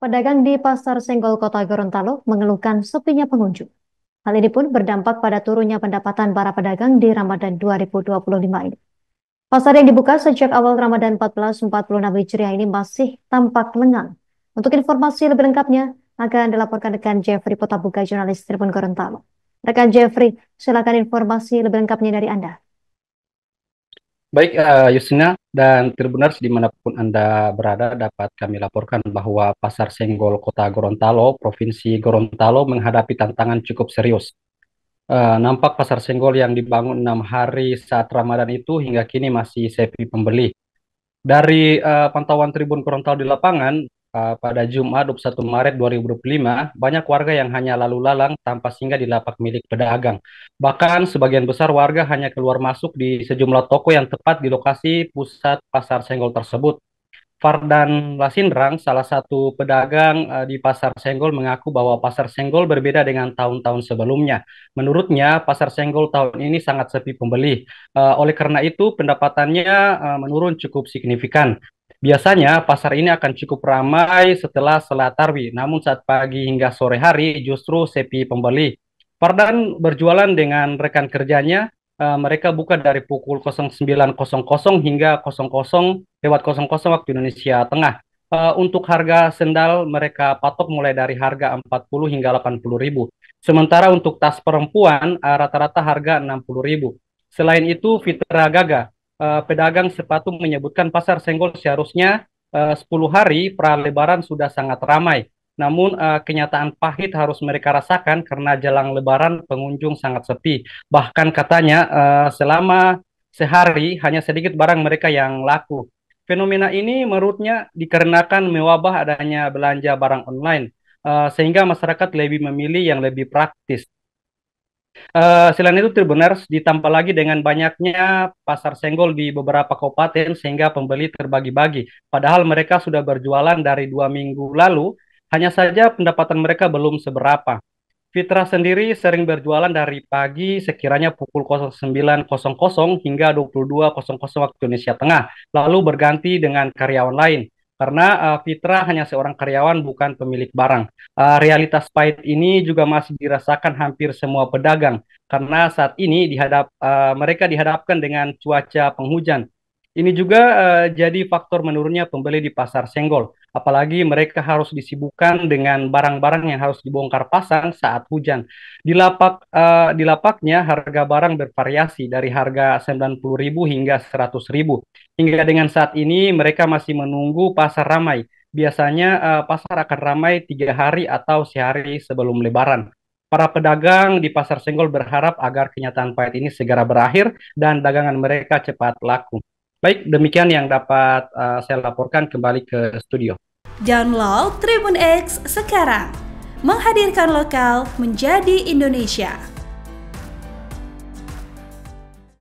Pedagang di Pasar Senggol Kota Gorontalo mengeluhkan sepinya pengunjung. Hal ini pun berdampak pada turunnya pendapatan para pedagang di Ramadan 2025 ini. Pasar yang dibuka sejak awal Ramadan 1446 Hijriah ini masih tampak lengang. Untuk informasi lebih lengkapnya akan dilaporkan rekan Jeffrey Potabuga, jurnalis Tribun Gorontalo. Rekan Jeffrey, silakan informasi lebih lengkapnya dari Anda. Baik, Yusina dan Tribuners dimanapun Anda berada dapat kami laporkan bahwa Pasar Senggol Kota Gorontalo, Provinsi Gorontalo menghadapi tantangan cukup serius. Nampak Pasar Senggol yang dibangun 6 hari saat Ramadan itu hingga kini masih sepi pembeli. Dari pantauan Tribun Gorontalo di lapangan, pada Jumat 21 Maret 2025, banyak warga yang hanya lalu lalang tanpa singgah di lapak milik pedagang. Bahkan sebagian besar warga hanya keluar masuk di sejumlah toko yang tepat di lokasi pusat Pasar Senggol tersebut. Fardan Lasindrang, salah satu pedagang di Pasar Senggol, mengaku bahwa Pasar Senggol berbeda dengan tahun-tahun sebelumnya. Menurutnya, Pasar Senggol tahun ini sangat sepi pembeli. Oleh karena itu, pendapatannya menurun cukup signifikan. Biasanya, pasar ini akan cukup ramai setelah sholat tarawih, namun saat pagi hingga sore hari justru sepi pembeli. Fardan berjualan dengan rekan kerjanya. Mereka buka dari pukul 09.00 hingga 00:00 waktu Indonesia Tengah. Untuk harga sendal mereka patok mulai dari harga 40 hingga 80 ribu. Sementara untuk tas perempuan rata-rata harga 60 ribu. Selain itu, Fitra Gaga, pedagang sepatu, menyebutkan Pasar Senggol seharusnya 10 hari pra Lebaran sudah sangat ramai. Namun kenyataan pahit harus mereka rasakan karena jelang Lebaran pengunjung sangat sepi. Bahkan katanya selama sehari hanya sedikit barang mereka yang laku. Fenomena ini menurutnya dikarenakan mewabah adanya belanja barang online, sehingga masyarakat lebih memilih yang lebih praktis. Selain itu, Tribuners, ditambah lagi dengan banyaknya pasar senggol di beberapa kabupaten sehingga pembeli terbagi-bagi. Padahal mereka sudah berjualan dari 2 minggu lalu, hanya saja pendapatan mereka belum seberapa. Fitra sendiri sering berjualan dari pagi sekiranya pukul 09.00 hingga 22.00 waktu Indonesia Tengah, lalu berganti dengan karyawan lain. Karena Fitra hanya seorang karyawan, bukan pemilik barang. Realitas pahit ini juga masih dirasakan hampir semua pedagang, karena saat ini mereka dihadapkan dengan cuaca penghujan. Ini juga jadi faktor menurunnya pembeli di pasar senggol. Apalagi mereka harus disibukkan dengan barang-barang yang harus dibongkar pasang saat hujan. Di lapaknya harga barang bervariasi dari harga 90 ribu hingga 100 ribu. Hingga dengan saat ini mereka masih menunggu pasar ramai. Biasanya pasar akan ramai 3 hari atau sehari sebelum Lebaran. Para pedagang di pasar senggol berharap agar kenyataan pahit ini segera berakhir dan dagangan mereka cepat laku. Baik, demikian yang dapat saya laporkan. Kembali ke studio. Download Tribun X sekarang, menghadirkan lokal menjadi Indonesia.